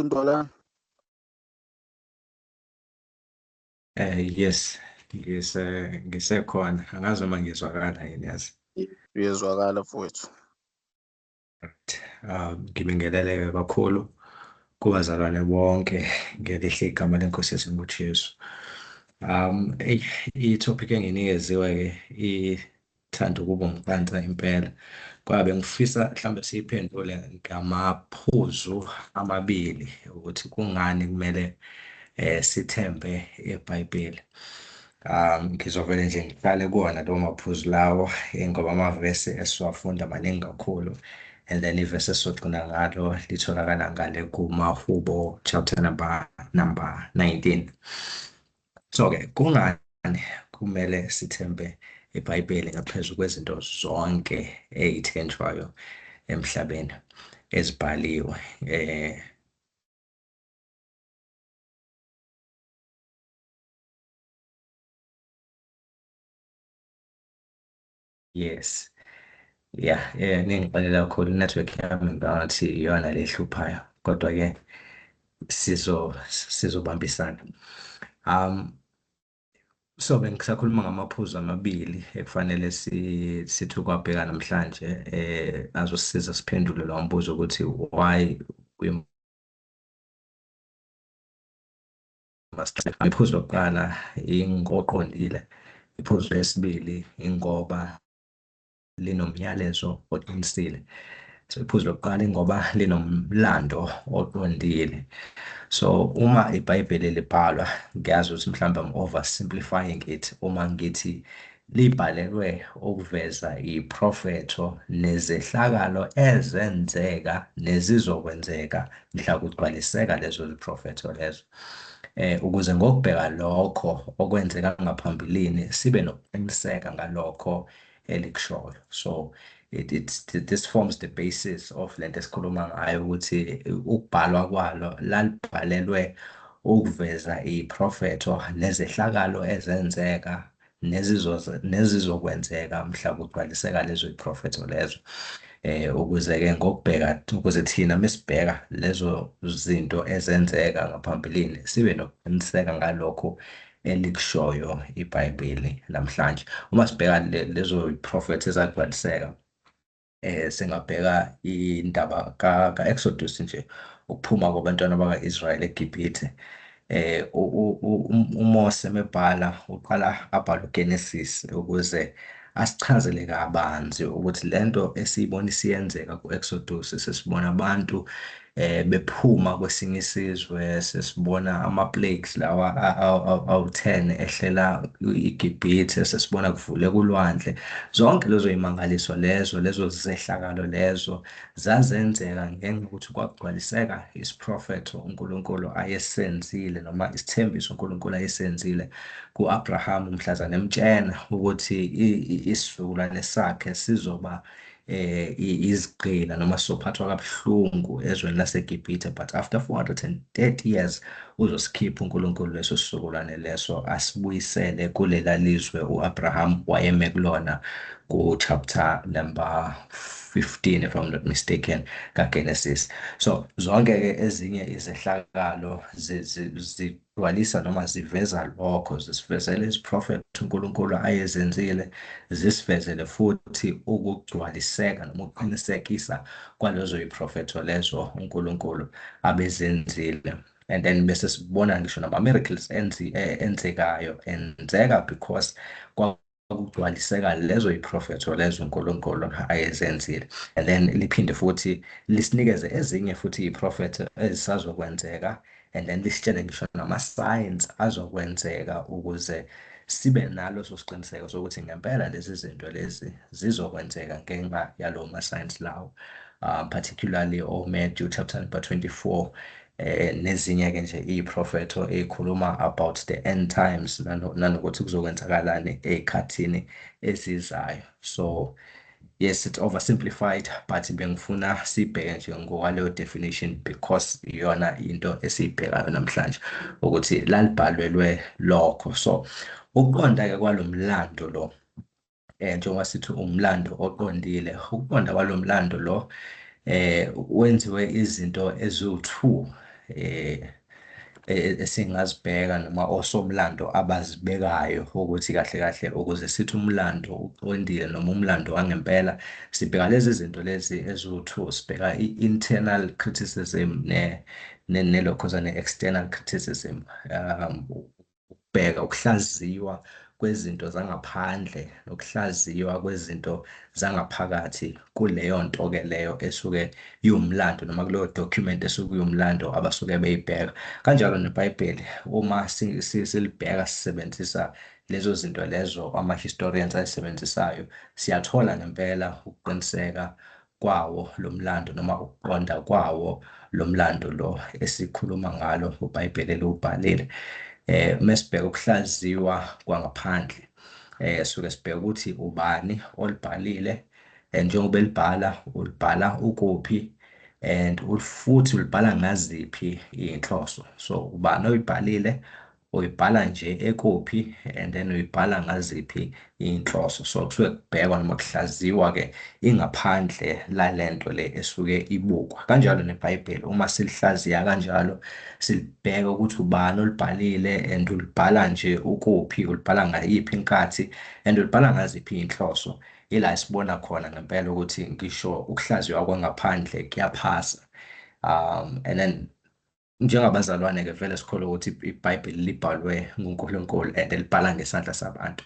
Ntwala. Yes, ngisekhona. Angazi uma ngizwakala yini yazi. Uyezwakala mfowethu. Ngibingelele kakhulu kubazalwane bonke ngelihle igama leNkosi yethu uJesu. I-topic enginikeziwe-ke ithanda ukuba umqansa impela. Kodwa bengifisa mhlawumbe siyiphendule ngamaphuzu amabili ukuthi kungani kumele sithembe eBhayibheli. Ngizovele nje ngiqale kuwona lawo maphuzu lawo ngoba amavesi esiwafunda maningi kakhulu. And then ivesi esizogcina ngalo litholakala ngale kumaHubo chapter number 19. So-ke kungani kumele sithembe eBhayibheli ngaphezu kwezinto zonke ey'thenjwayo emhlabeni ezibhaliwe? Yes. Yeah, ningixolela kakhulu inethiwekhi yami ngathi iyona le ehluphayo, kodwa-ke sizobambisana. So bengisakhuluma ngamaphuzu amabili ekufanele sithi ukwabheka namhlanje azosisiza siphendule lo mbuzo ukuthi why we must. Iphuzu lokuqala ingoqondile, iphuzu lesibili ingoba linomyalezo oqinisile. So iphuzu lokuqala ingoba linomlando oqondile. So uma iBhayibheli libhalwa, ngiyazi ukuthi mhlawumbe I'm oversimplifying it uma ngithi libhalelwe ukuveza iprofetho nezehlakalo ezenzeka nezizokwenzeka mhla kugcwaliseka lezo ziprofetho lezo. Ukuze ngokubheka lokho okwenzeka ngaphambilini sibe nokuqiniseka ngalokho elikushoyo. So this forms the basis of lento esikhuluma ngayo ukuthi ukubhalwa kwalo lalibhalelwe ukuveza iprofetho nezehlakalo ezenzeka nezizokwenzeka mhla kugcwaliseka lezo iprofetho lezo. Ukuze-ke ngokubheka, ukuze thina mesibheka lezo zinto ezenzeka ngaphambilini sibe nokuqiniseka ngalokho elikushoyo iBhayibheli namhlanje. Uma sibheka lezo iprofethi ezagcwaliseka, singabheka indaba ka-Exodus nje, ukuphuma kwabantwana baka-Israyeli eGibhithe. uMose mebhala uqala abhale uGenesis ukuze asichazele kabanzi ukuthi lento esiyibona isiyenzeka ku-Exodus, sesibona abantu bephuma kwesinye isizwe, sesibona ama-plagues lawa awu-10 ehlela iGibhithe, sesibona kuvuleka ulwandle. Zonke lezo y'mangaliso lezo zehlakalo lezo zazenzeka ngenxa yokuthi kwagcwaliseka isiprofetho uNkulunkulu ayesenzile noma isithembiso uNkulunkulu ayesenzile ku-Abrahama mhlazane emtshena ukuthi isizukulwane sakhe sizoba izigqila noma sizophathwa kabuhlungu ezweni laseGibhithe, but after 430 years uzosikhipha uNkulunkulu leso sizukulwane leso asibuyisele kulela lizwe u-Abraham wayeme kulona ku-chapter number 15 if I'm not mistaken kaGenesis. So zonke-ke ezinye izehlakalo zigcwalisa noma ziveza lokho, zisivezele iziprofethi uNkulunkulu ayezenzile, zisivezele futhi ukugcwaliseka noma ukuqinisekisa kwalezo yiprofetho lezo uNkulunkulu abezenzile. And then bese sibona ngisho nama-miracles enzekayo enzeka because kwakugcwaliseka lezo yiprofetho lezo uNkulunkulu ayezenzile. And then liphinde futhi lisinikeze ezinye futhi iy'profetho ezisazokwenzeka, and then lisitshele ngisho nama-signs azokwenzeka ukuze sibe nalo siqiniseko sokuthi ngempela lezi zinto lezi zizokwenzeka ngenxa yalowo ma-signs lawo. Particularly Matthew chapter number 24, nezinye-ke nje iy'profetho ey'khuluma about the end times nanokuthi kuzokwenzakalani ey'khathini ezizayo. So yes, it's oversimplified, but bengifuna sibheke nje ngokwaleyo definition because iyona into esiyibhekayo namhlanje ukuthi lalibhalelwe lokho. So ukuqonda-ke kwalo mlando lo, njengoba sithi umlando oqondile, ukuqonda kwalo mlando lo wenziwe izinto eziwu-2 esingazibheka noma osomlando abazibekayo ukuthi kahle kahle ukuze sithi umlando uqondile noma umlando wangempela sibheka lezi zinto lezi eziwu-2 sibheka i-internal criticism nelokhuzana ne-external criticism. Ukubheka ukuhlaziywa kwezinto zangaphandle nokuhlaziywa kwezinto zangaphakathi kuleyo nto-ke leyo esuke iwumlando noma kuleyo document esuke iwumlando abasuke beyibheka. Kanjalo neBhayibheli uma silibheka sisebenzisa lezo zinto lezo ama-historians ayisebenzisayo siyathola ngempela ukuqiniseka kwawo lo mlando noma ukuqonda kwawo lo mlando lo esikhuluma ngalo uBhayibheli eliwubhalile. Mesibheka ukuhlaziywa kwangaphandle suke sibheka ukuthi ubani olibhalile njengoba elibhala ulibhala ukuphi and futhi ulibhala ngaziphi iy'nhloso. So ubani oyibhalile uyibhala nje ekuphi and then uyibhala ngaziphi iy'nhloso. So kusuke kubhekwa noma kuhlaziywa-ke ingaphandle lalento le esuke ibukwa. Kanjalo neBhayibheli uma silihlaziya kanjalo silibheka ukuthi ubani olibhalile and ulibhala nje ukuphi, ulibhala ngayiphi inkathi and ulibhala ngaziphi iy'nhloso. Ila esibona khona ngempela ukuthi ngisho ukuhlaziywa kwangaphandle kuyaphasa. And then njengabazalwane-ke vele sikholwa ukuthi iBhayibheli libhalwe nguNkulunkulu and libhala ngesandla sabantu.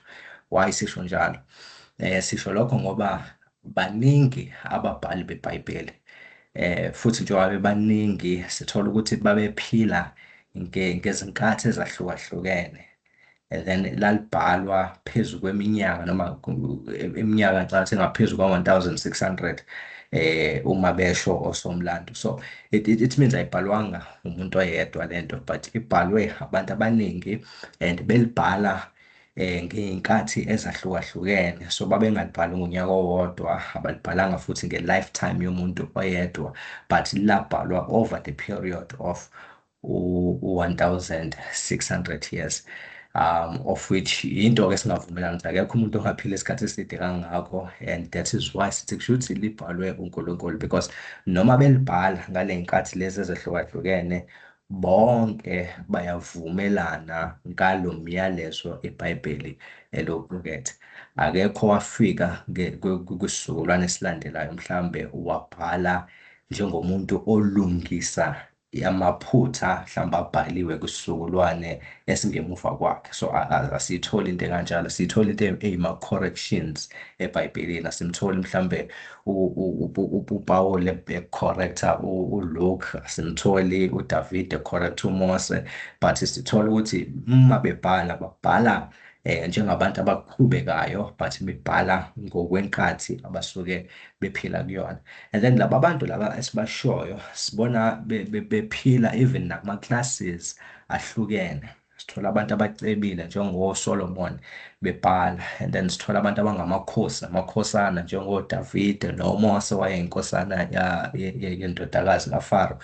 Why sisho njalo? Sisho lokho ngoba baningi ababhali beBhayibheli futhi njengoba bebaningi sithola ukuthi babephila ngezinkathi ezahlukahlukene. And then lalibhalwa phezu kweminyaka noma iminyaka ngicathi engaphezu kwa-1600 uma besho osomlando. So it means ayibhalwanga umuntu oyedwa lento but ibhalwe abantu abaningi and belibhala ngey'nkathi ezahlukahlukene. So babengalibhali ngonyaka owodwa, abalibhalanga futhi nge-lifetime yomuntu oyedwa but labhalwa over the period of 1600 years. Of which into-ke singavumelani ukuthi akekho umuntu ongaphila isikhathi eside kangako and that is why sithi kushuthi libhalwe uNkulunkulu because noma belibhala ngaley'nkathi lezi ezahlukahlukene bonke bayavumelana ngalo myalezo eBhayibheli eloqukethe. Akekho wafika kwisizukulwane esilandelayo mhlambe wabhala njengomuntu olungisa amaphutha mhlawumbe abhaliwe kwisizukulwane esingemuva kwakhe. So asiyitholi into ekanjalo, siyithola into ey'ma-corrections eBhayibhelini. Asimtholi mhlambe uPawule ecorrecta uLuke, asimtholi uDavide ecorrecta uMose, but sithola ukuthi uma bebhala babhala njengabantu abaqhubekayo but bebhala ngokwenkathi abasuke bephila kuyona. And then laba bantu laba esibashoyo sibona bephila even nakuma-classes ahlukene. Sithola abantu abacebile njengoSolomon bebhala and then sithola abantu abangamakhosi namakhosana njengoDavide noMose wayeyinkosana yendodakazi kaFaro.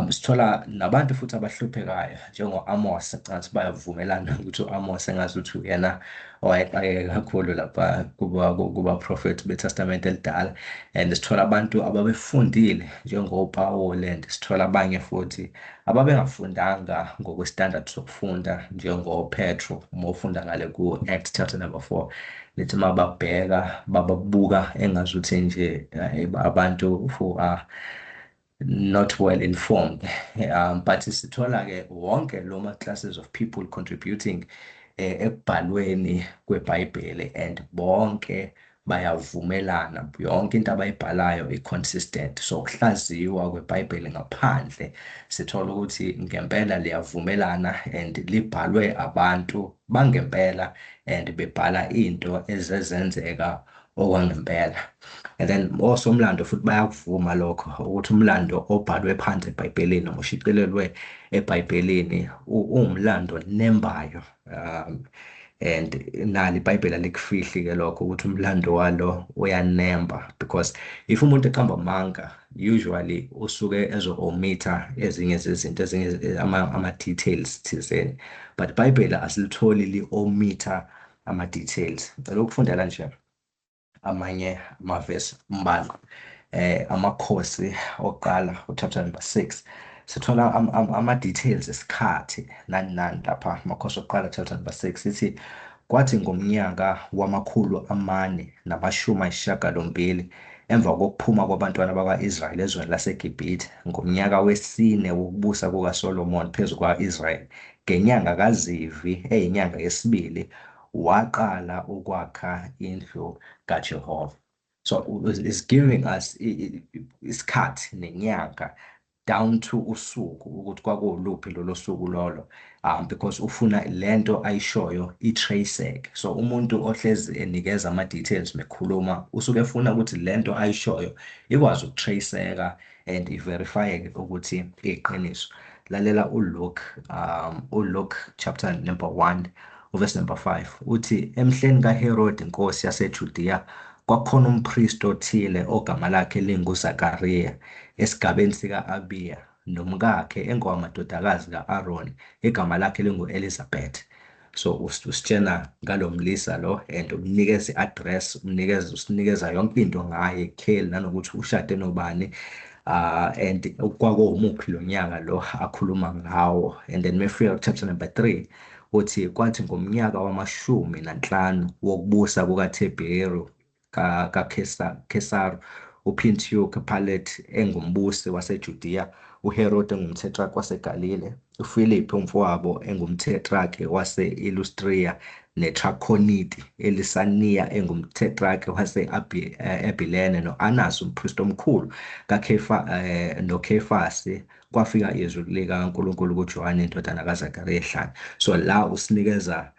Sithola nabantu futhi abahluphekayo njengo-Amos. Ngicabanga bayavumelana ukuthi u-Amos engazuthi uyena owayexakeke kakhulu lapha kubaprofethi beTestament elidala. And sithola abantu ababefundile njengoPawule and sithola abanye futhi ababengafundanga ngokwestandard sokufunda njengoPetro. Uma ufunda ngale ku-Acts chapter number 4 lithi uma babheka bababuka engazuthi nje abantu who are not well informed. But sithola-ke wonke loma classes of people contributing ekubhalweni kweBhayibheli and bonke bayavumelana, yonke into abayibhalayo i-consistent. So ukuhlaziywa kweBhayibheli ngaphandle sithola ukuthi ngempela liyavumelana and libhalwe abantu bangempela and bebhala into ezenzeka okwangempela. And then osomlando futhi bayakuvuma lokho ukuthi umlando obhalwe phansi eBhayibhelini noma ushicilelwe eBhayibhelini uwumlando nembayo. And nalo iBhayibheli alikufihli-ke lokho ukuthi umlando walo uyanemba because if umuntu eqamba amanga usually usuke ezo-omitha ezinye zezinto ezinye ama-details thizeni but iBhayibheli asilitholi li-omitha ama-details. Ngicela ukufundela nje amanye amavesi mbalwa. Amakhosi oqala chapter number 6 sithola ama-details esikhathi nani nani lapha Amakhosi Okuqala chapter number 6 sithi kwathi ngomnyaka wama-480 emva kokuphuma kwabantwana bakwa-Israyeli ezweni laseGibhithe, ngomnyaka wesine wokubusa kukaSolomoni phezu kwa-Israyeli, ngenyanga kaZivi eyinyanga yesibili, waqala ukwakha indlu kaJehova. So it's giving us isikhathi nenyanga down to usuku ukuthi kwakuluphi lolo suku lolo, because ufuna lento ayishoyo i-traceke. So umuntu ohlezi enikeza ama-details mekhuluma usuke efuna ukuthi lento ayishoyo ikwazi uku-traceka and i-verifyeke ukuthi iyiqiniso. Lalela uLuke chapter number 1 uverse number 5 uthi, emhleni kaHerodi inkosi yaseJudiya kwakukhona umpristi othile ogama lakhe linguZakariya esigabeni sika-Abiya, nomkakhe engowamadodakazi ka-Aroni igama lakhe lingu-Elizabeth. So usitshena ngalo mlisa lo and umnikeza i-address, usinikeza yonke into ngaye, ikheli nanokuthi ushade nobani, and kwakuwumuphi lo nyaka lo akhuluma ngawo. And then mefika chapter number 3 uthi, kwathi ngomnyaka wama-15 wokubusa kukaTiberiu kaKhesari uPontiyus Pilate engumbusi waseJudiya, uHerode engumthetrakhi waseGalile, uFilipi umfowabo engumthetrakhi wase-Ilustriya, neTrakhoniti eLisaniya engumthetrakhi wase-Abilene, no-Anasi umpristi omkhulu noKhefasi, kwafika izwi likaNkulunkulu kuJohane indodana kaZakariya ehlane. So la usinikeza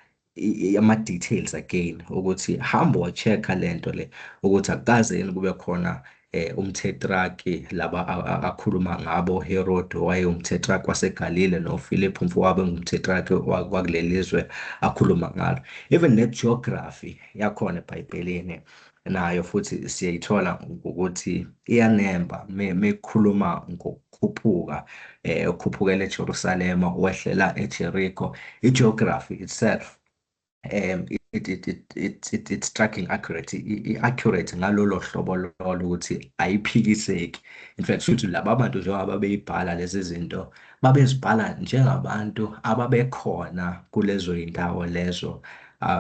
ama-details again ukuthi hamba wa-check-a lento le ukuthi akukaze yini kube khona umthetrakhi laba akhuluma ngabo, Herod wayewumthetrakhi waseGalile, noFiliphu umfowabo engumthetrakhi wakuleli zwe akhuluma ngalo. Even ne-geography yakhona eBhayibhelini nayo futhi siyayithola ukuthi iyanemba mekhuluma ngokukhuphuka, ukhuphukela eJerusalema wehlela eJericho. I-geography itself it's tracking accurate, i-accurate ngalolo hlobo lolo ukuthi ayiphikiseki. In fact futhi laba bantu njengoba beyibhala lezi zinto babezibhala njengabantu ababekhona kulezo zindawo lezo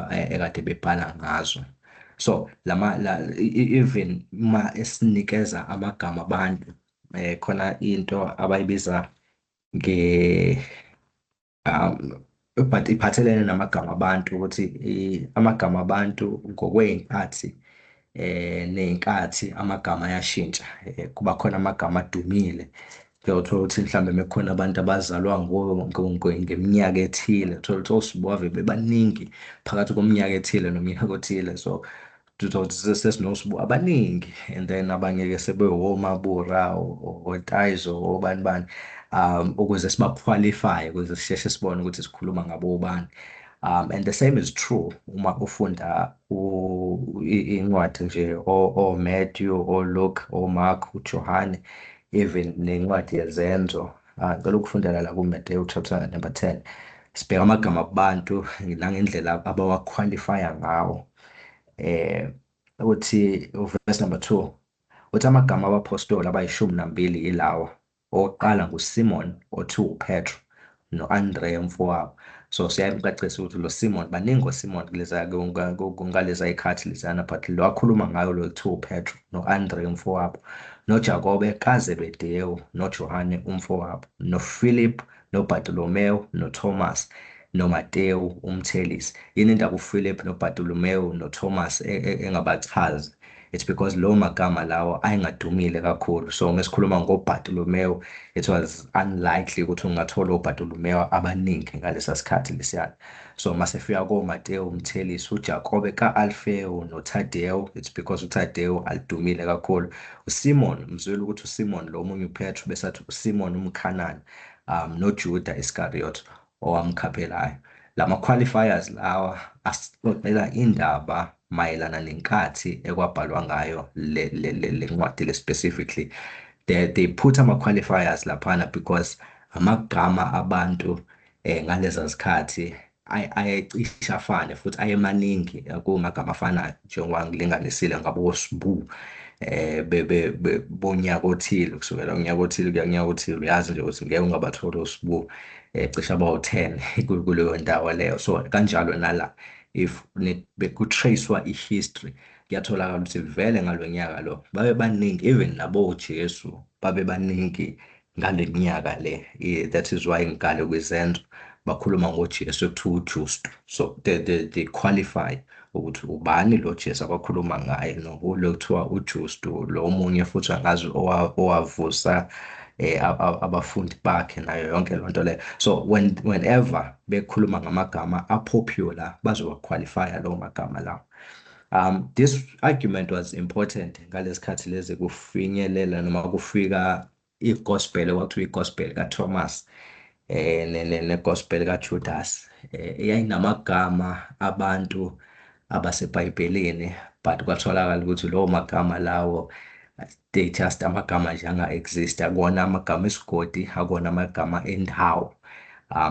ekade bebhala ngazo. So even ma esinikeza amagama abantu, khona into abayibiza but iphathelene namagama abantu ukuthi amagama abantu ngokwey'nkathi ney'nkathi amagama ayashintsha. Kuba khona amagama adumile, uyothola ukuthi mhlawumbe mekhona abantu abazalwa ngeminyaka ethile, uthola ukuthi oSibu ave bebaningi phakathi komnyaka ethile nomnyaka othile. So uthola ukuthi sesinoSibu abaningi, and then abanye-ke sebewoMabura, oTayizo, obani bani, ukuze sibakhwalifaye ukuze sisheshe sibone ukuthi sikhuluma ngabo bani. And the same is true uma ufunda incwadi nje o-Matthew, o-Luke, o-Mark, uJohane, even nencwadi yezenzo. Ngicela ukufundela la kuMateyu chapter number 10, sibheka amagama abantu nangendlela abawakhwalifaya ngawo. Uthi verse number 2 uthi amagama abapostoli abayishumi-2 yilawa: owokuqala nguSimon, othiwa uPetru, no-Andreya umfowabo. So siyayimcacisa ukuthi lo Simon, baningi oSimon ngaleza y'khathi leziyana, but lo akhuluma ngayo lo kuthiwa uPetru, no-Andreya umfowabo, noJakobe kaZebedewu, noJohane umfowabo, noFiliphu, noBartolomewu, noThomas, noMatewu umthelisi. Yini indaba uFiliphu noBartolomewu noThomas engabachazi? It's because lawo magama lawo ayengadumile kakhulu. So mesikhuluma ngoBartolomewu, it was unlikely ukuthi ungathola oBartolomewu abaningi ngalesa sikhathi lesiyana. So masefika koMatewu umthelisi, uJakobe ka-Alfewu noThadewu, it's because uThadewu alidumile kakhulu. uSimon, mzwile ukuthi uSimon lo omunye uPetru, bese athi uSimon umKhanani, noJuda Iscariot owamkhaphelayo. Lama-qualifiers lawa asixoxela indaba mayelana nenkathi ekwabhalwa ngayo le ncwadi le specifically. They put ama-qualifiers laphana because amagama abantu ngaleza zikhathi ayecisha afane futhi ayemaningi kumagama afanayo njengoba ngilinganisile ngabo Sibu bonyaka othile, kusukela unyaka othile kuya kunyaka othile, uyazi nje ukuthi ngeke ungabatholi usibu cishe abawu-10 kuleyo ndawo leyo. So kanjalo nala, if ku-trace-wa i-history, kuyatholakala ukuthi vele ngalo nyaka lo babe baningi, even nabo-Jesu babe baningi ngale minyaka le. That is why ngale kwizenzo bakhuluma ngoJesu ekuthiwa uJustu. So they qualify ukuthi ubani lo Jesu abakhuluma ngaye, lo kuthiwa uJustu, lo omunye futhi angazi owavusa abafundi bakhe nayo yonke loo nto leyo. So whenever bekhuluma ngamagama apopular bazowa-qualify-a lawo magama lawo. This argument was important ngalesi khathi lezi kufinyelela noma kufika igospel okwakuthiwa igospel kaThomas negospel kaJudas, yayinamagama abantu abaseBhayibhelini, but kwatholakala ukuthi lawo magama lawo they just amagama nje anga-exist, akona amagama esigodi, akona amagama endawo.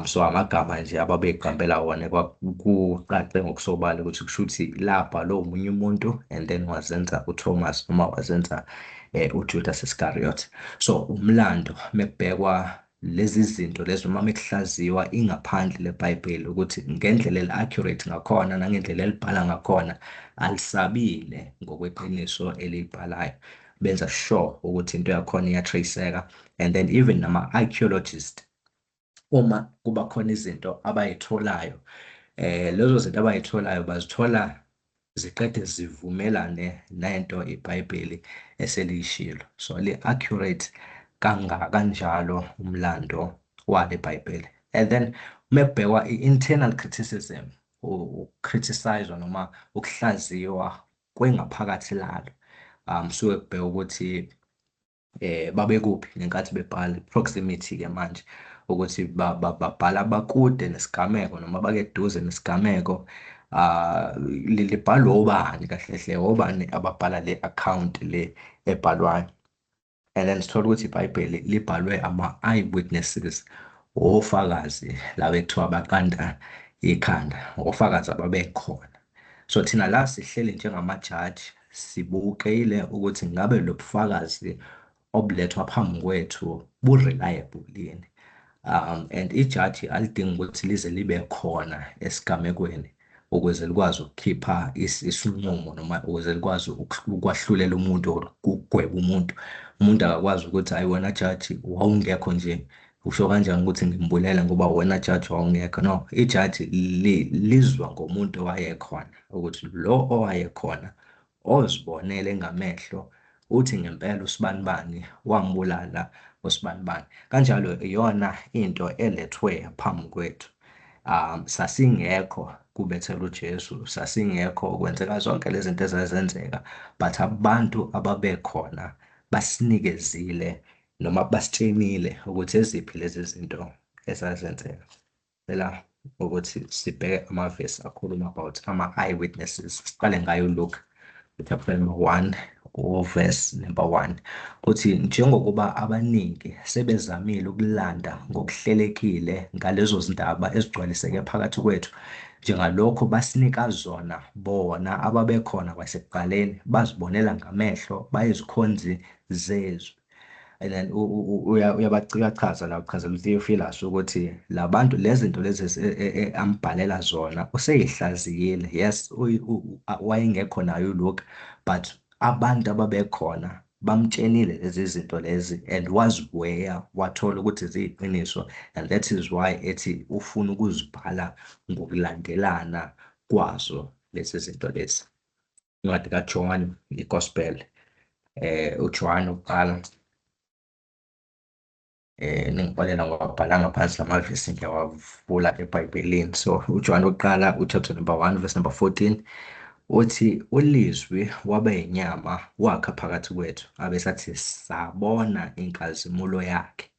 So amagama nje ababeyiqambela wona, kucace ngokusobala ukuthi kusho ukuthi lapha lo omunye umuntu and then wazenza uThomas noma wazenza uJudas Iscariot. So umlando mekubhekwa lezi zinto lezi noma mekuhlaziywa ingaphandle leBhayibheli ukuthi ngendlela eli-accurate ngakhona nangendlela elibhala ngakhona alisabile ngokweqiniso elibhalayo. Benza sure ukuthi into yakhona iya-trace-eka, and then even nama-archaeologist uma kuba khona izinto abayitholayo, lezo zinto abayitholayo bazithola ziqede zivumelane nento iBhayibheli eseliyishilo. So li-accurate kanjalo umlando wale Bhayibheli. And then mekubhekwa i-internal criticism, ukukritisayizwa noma ukuhlaziywa kwengaphakathi lalo, suke kubheka ukuthi babekuphi ngenkathi bebhala, proximity-ke manje, ukuthi babhala bakude nesigameko noma bakeduze nesigameko, libhalwe obani kahle hle, obani ababhala le account le ebhalwayo. And then sithola ukuthi iBhayibheli libhalwe ama-eyewitnesses, ofakazi laba ekuthiwa baqanda ikhanda, ofakazi ababekhona. So thina la sihleli njengamajaji sibukele ukuthi ngabe lo bufakazi obulethwa phambi kwethu bu-reliable yini. And ijaji alidingi ukuthi lize libe khona esigamekweni ukuze likwazi ukukhipha isinqumo noma ukuze likwazi ukwahlulela umuntu or ukugweba umuntu. Umuntu akakwazi ukuthi hayi wena jaji wawungekho nje, usho kanjani ukuthi ngimbulela ngoba wena jaji wawungekho? No, ijaji lizwa ngomuntu owayekhona ukuthi lo owayekhona ozibonele ngamehlo uthi ngempela usibanibani wambulala usibanibani. Kanjalo iyona into elethwe phambi kwethu. Sasingekho kubethela uJesu, sasingekho kwenzeka zonke lezi zinto ezazenzeka, but abantu ababekhona basinikezile noma basitshenile ukuthi eziphi lezi zinto ezazenzeka. Phela ukuthi sibheke amavesi akhuluma about ama-eyewitnesses. Siqale ngayo uLuke chapter number 1 verse number 1, uthi njengokuba abaningi sebezamile ukulanda ngokuhlelekile ngalezo zindaba ezigcwaliseke phakathi kwethu, njengalokho basinika zona bona ababekhona kwasekuqaleni, bazibonela ngamehlo, bayizikhonzi zezwi. And then uyabachaza la, uchazela uTheophilus ukuthi la bantu lezi zinto lezi ambhalela zona usey'hlaziyile. Yes, wayengekho nayo uLuke, but abantu ababekhona bamtshenile lezi zinto lezi and waziweya, wathola ukuthi ziyiqiniso, and that is why ethi ufuna ukuzibhala ngokulandelana kwazo lezi zinto lezi. Incwadi kaJohn, iGospel, uJohn uqala, ningibhalela ngwabhala ngaphansi lamavesi ngiyawavula eBhayibhelini. So uJohn uqala uchapter number 1 verse number 14 uthi ulizwi waba yinyama wakha phakathi kwethu, abesathi sabona inkazimulo yakhe,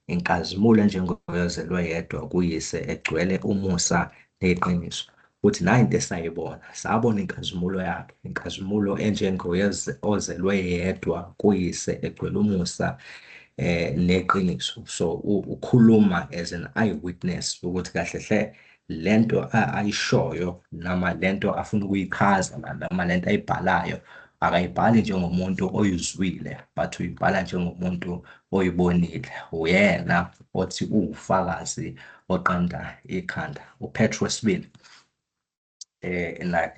inkazimulo enjengoyozelwe yedwa kuyise, egcwele umusa neqiniso. Uthi nayo into esayibona, sabona inkazimulo yakhe, inkazimulo enjengoyozelwe yedwa kuyise, egcwele umusa neqiniso. So ukhuluma as an eyewitness ukuthi kahle hle lento ayishoyo noma lento afuna ukuyichaza noma lento ayibhalayo akayibhali njengomuntu oyizwile, but uyibhala njengomuntu oyibonile. Uyena othi uwufakazi oqanda ikhanda. UPetru wesibili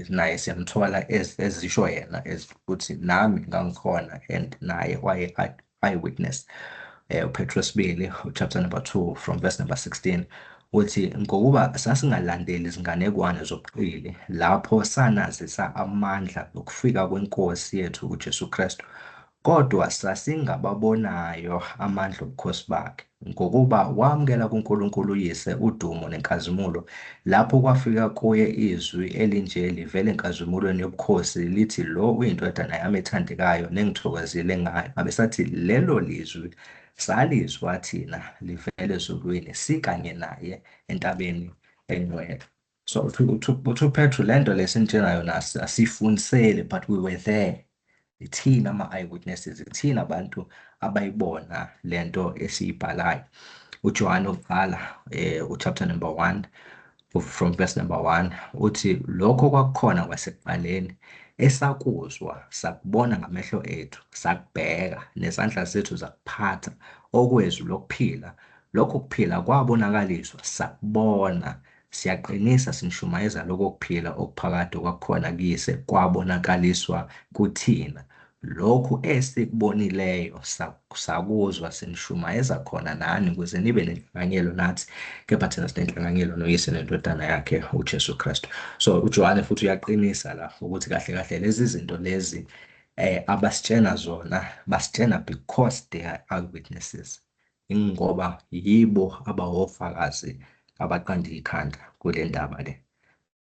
naye siyamthola ezisho yena ukuthi nami ngangikhona and naye eyewitness. UPetru wesibili, chapter number 2 from verse number 16 uthi ngokuba sasingalandeli izinganekwane zobuqili lapho sanazisa amandla nokufika kweNkosi yethu uJesu Kristu, kodwa sasingababonayo amandla obukhosi bakhe, ngokuba wamukela kuNkulunkulu uyise udumo nenkazimulo lapho kwafika kuye izwi elinje livela enkazimulweni yobukhosi lithi, lo uyindodana yami ethandekayo nengithokozile ngayo. Ngabe sathi lelo lizwi salizwa thina livela ezulwini sikanye naye entabeni engcwele. So uthi uPetru le nto lesintshela yona asifundisele, but we were there. Ithina ama-eyewitnesses, ithina abantu abayibona le nto esiyibhalayo. uJohane wokuqala uchapter number 1 from verse number 1 uthi lokho kwakukhona kwasekuqaleni esakuzwa sakubona ngamehlo ethu sakubheka nezandla zethu zakuphatha okwezwi lokuphila. Lokho kuphila kwabonakaliswa sakubona, siyaqinisa sinishumayeza lokho kuphila okuphakade kwakukhona kuyise kwabonakaliswa kuthina. Lokhu esikubonileyo sakuzwa sinishumayeza khona nani ukuze nibe nenhlanganyelo nathi, kepha thina sinenhlanganyelo noyise nendodana yakhe uJesu Kristu. So uJohane futhi uyaqinisa la ukuthi kahle kahle lezi zinto lezi abasitshena zona basitshena because they are eyewitnesses, ingoba yibo abawofakazi abaqanda ikhanda kule ndaba le.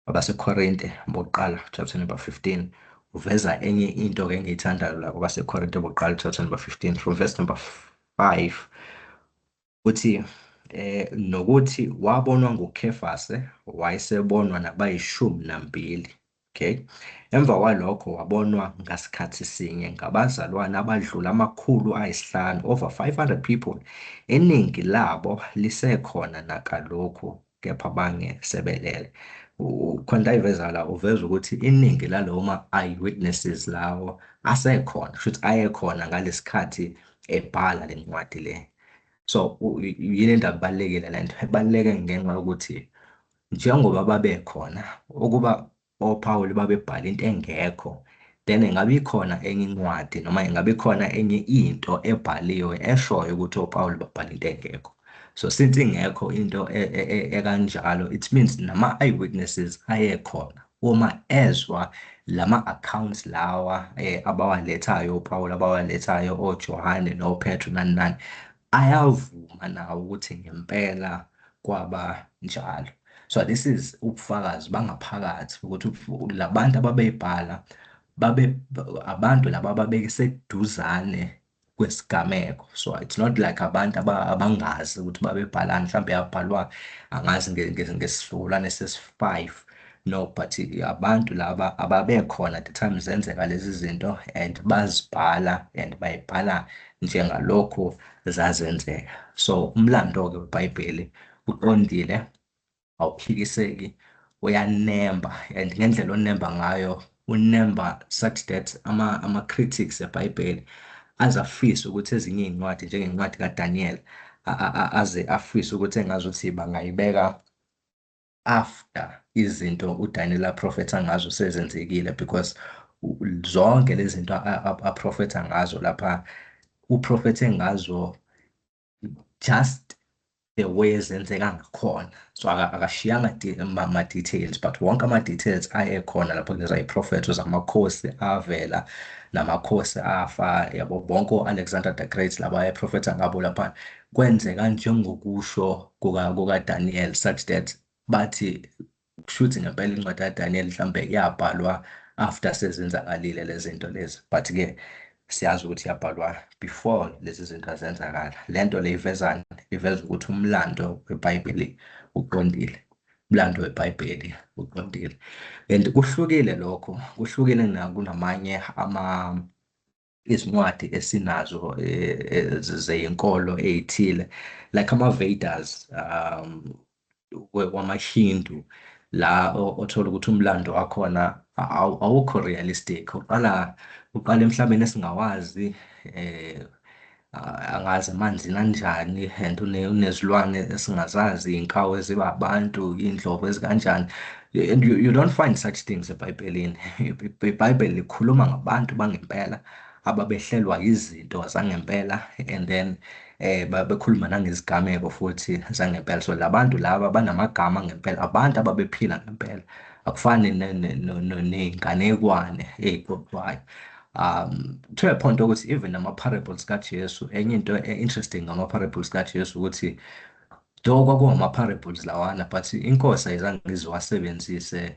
AbaseKorinte bokuqala chapter number 15 uveza enye into-ke engiyithandayo la kwabaseKorinte bokuqala chapter number 15 from verse number 5 uthi nokuthi wabonwa nguKhefase wayesebonwa nabayishumi 12. Okay, emva kwalokho wabonwa ngasikhathi sinye ngabazalwane abadlula 500, over 500 people, iningi labo lisekhona nakalokhu kepha bangesebelele. Khona iveza la uveza ukuthi iningi lalawo ma-eyewitnesses lawo asekhona, kushuthi ayekhona ngalesikhathi ebhala le ncwadi le. So yini indaba ibalulekile le nto? Ibaluleke ngenxa yokuthi njengoba babekhona ukuba oPawuli babebhala into engekho, then ingabe ikhona enye incwadi noma ingabe ikhona enye into ebhaliwe eshoyo ukuthi oPawuli babhala into engekho. So since ingekho into ekanjalo, it means nama-eyewitnesses ayekhona uma ezwa lama-accounts lawa abawalethayo oPawuli, abawalethayo oJohane noPetru nani nani, ayavuma nawo ukuthi ngempela kwaba njalo. So this is ubufakazi bangaphakathi ukuthi labantu ababeyibhala abantu laba ababeseduzane kwesigameko. So it's not like abantu abangazi ukuthi babebhalani, mhlawumbe yabhalwa angazi ngesizukulwane sesi-5. No, but abantu laba ababekhona at the time zenzeka lezi zinto and bazibhala and bayibhala njengalokhu zazenzeka. So umlando-ke weBhayibheli uqondile, awuphikiseki, uyanemba, and ngendlela onemba ngayo unemba such that ama-critics eBhayibheli aze afise ukuthi ezinye iy'ncwadi njengencwadi kaDaniel aze afise ukuthi engazuthi bangayibeka after izinto uDaniel aprofetha ngazo sezenzekile, because zonke lezi zinto aprofetha ngazo lapha uprofethe ngazo just the way ezenzeka ngakhona. So akashiyanga ama-details, but wonke ama-details ayekhona lapho kuleza iprofetho zamakhosi avela namakhosi afa, yabo bonke o-Alexander the Great laba ayeprofetha ngabo lapha kwenzeka njengokusho kukaDaniel, such that bathi kushuthi ngempela incwadi kaDaniel mhlambe yabhalwa after sezenzakalile lezi zinto lezi, but-ke siyazi ukuthi yabhalwa before lezi zinto zenzakala. Le nto le ivezani? Iveza ukuthi umlando weBhayibheli uqondile, umlando weBhayibheli uqondile, and kuhlukile lokho, kuhlukile kunamanye izincwadi esinazo zeyinkolo ey'thile, like ama-Vedas wamaHindu, la othola ukuthi umlando wakhona awukho realistic. Uqala emhlabeni esingawazi, eh, angazi amanzi nanjani and unezilwane esingazazi, iy'nkawu eziba abantu, iy'ndlovu ezikanjani. And you don't find such things eBhayibhelini. IBhayibheli likhuluma ngabantu bangempela ababehlelwa izinto zangempela, and then bekhuluma nangezigameko futhi zangempela. So labantu laba banamagama angempela, abantu ababephila ngempela, akufani ney'nganekwane ey'xoxwayo. To a point ukuthi even ama-parables kaJesu, enye into e-interesting ngama-parables kaJesu ukuthi though kwakuwama-parables lawana, but inkosi ayizange izowasebenzise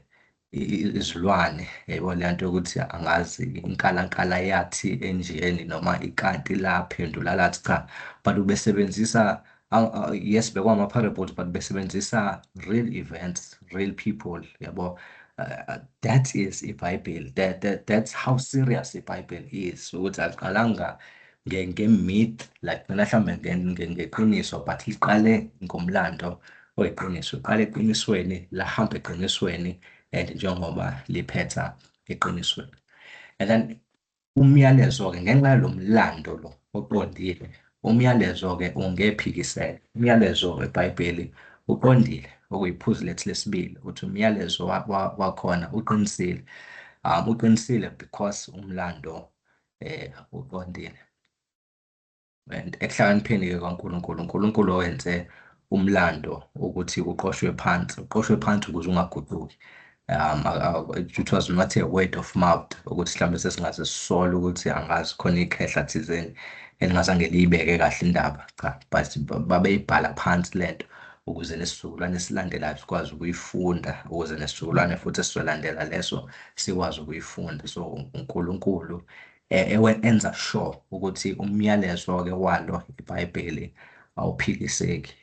izilwane, yabo le nto yokuthi angazi inkalankala yathi enjeni noma ikanti laphendula lathi, cha, but ubesebenzisa yes, bekwama-parables, but besebenzisa real events, real people, yabo. That is iBhayibheli. That's how serious iBhayibheli is. Ukuthi aliqalanga nge-myth, like mina mhlawumbe ngeqiniso, but liqale ngomlando oyiqiniso. Liqale eqinisweni, lahamba eqinisweni, and njengoba liphetha eqinisweni. And then umyalezo-ke ngenxa yalo mlando lo oqondile, umyalezo-ke ungephikisela. Umyalezo weBhayibheli uqondile, okuyiphuzu lethu lesibili, ukuthi umyalezo wakhona uqinisile. Uqinisile because umlando uqondile. And ekuhlakanipheni-ke kwaNkulunkulu, uNkulunkulu wenze umlando ukuthi uqoshwe phansi, uqoshwe phansi ukuze ungaguquki. It was not a word of mouth ukuthi mhlawumbe sesingaze sisole ukuthi angazi khona ikhehla thizeni elingazange liyibeke kahle indaba, cha, but babeyibhala phansi lento ukuze nesizukulwane esilandelayo sikwazi ukuyifunda, ukuze nesizukulwane futhi esizolandela leso sikwazi ukuyifunda. So uNkulunkulu enza sure ukuthi umyalezo-ke walo iBhayibheli awuphikiseki,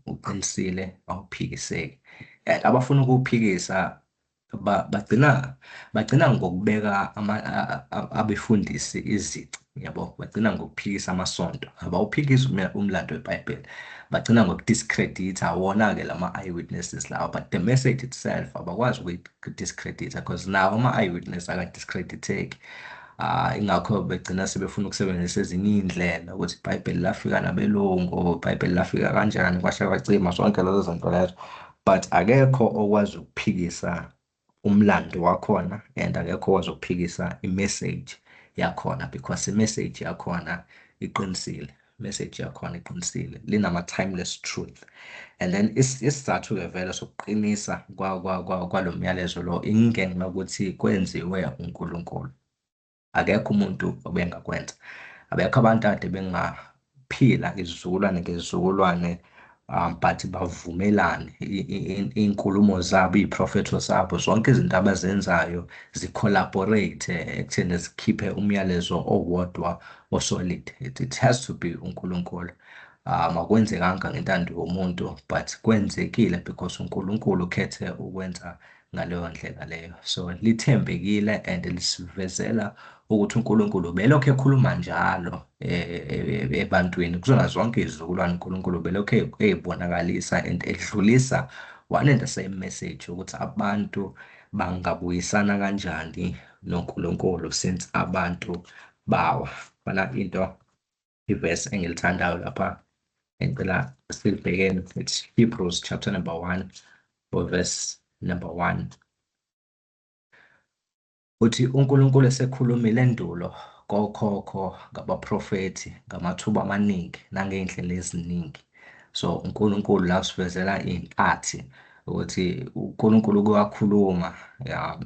uqinisile, awuphikiseki. And abafuna ukuwuphikisa bagcina ngokubeka abefundisi izici, yabo, bagcina ngokuphikisa amasonto, abawuphikisi umlando weBhayibheli, bagcina ngokudiscreditha wona-ke lama-eyewitnesses lawa, but the message itself abakwazi ukuyi-discreditha because nawo ama-eyewitness akadiscreditheki. Ingakho begcina sebefuna ukusebenzisa ezinye iy'ndlela ukuthi iBhayibheli lafika nabelungu, iBhayibheli lafika kanjani, kwasha kwacima, zonke lezo zinto lezo, but akekho okwazi ukuphikisa umlando wakhona, and akekho okwazi ukuphikisa i-message yakhona, because i-message yakhona iqinisile, i-message yakhona iqinisile, linama-timeless truth. And then isizathu-ke vele sokuqinisa kwalo myalezo lo ingenxa yokuthi kwenziwe uNkulunkulu. Akekho umuntu obengakwenza, abekho abantu kade bengaphila izizukulwane ngezizukulwane, but bavumelane iy'nkulumo zabo, iy'profetho zabo, zonke izinto abazenzayo zi-collaborate ekutheni zikhiphe umyalezo owodwa osolid. It has to be uNkulunkulu. Akwenzekanga ngentando yomuntu, but kwenzekile because uNkulunkulu ukhethe ukwenza ngaleyo ndlela leyo. So lithembekile and lisivezela ukuthi uNkulunkulu belokhu ekhuluma njalo ebantwini kuzona zonke izizukulwane. uNkulunkulu belokhu eyibonakalisa and edlulisa one and the same message ukuthi abantu bangabuyisana kanjani noNkulunkulu since abantu bawa. Fana into ivesi engilithandayo lapha engicela silibhekeni, it's Hebrews chapter number 1 verse number 1. Uthi uNkulunkulu esekhulumile endulo kokhokho ngabaprofethi ngamathuba amaningi nangey'ndlela eziningi. So uNkulunkulu la usivezela iy'nkathi ukuthi uNkulunkulu kuyakhuluma,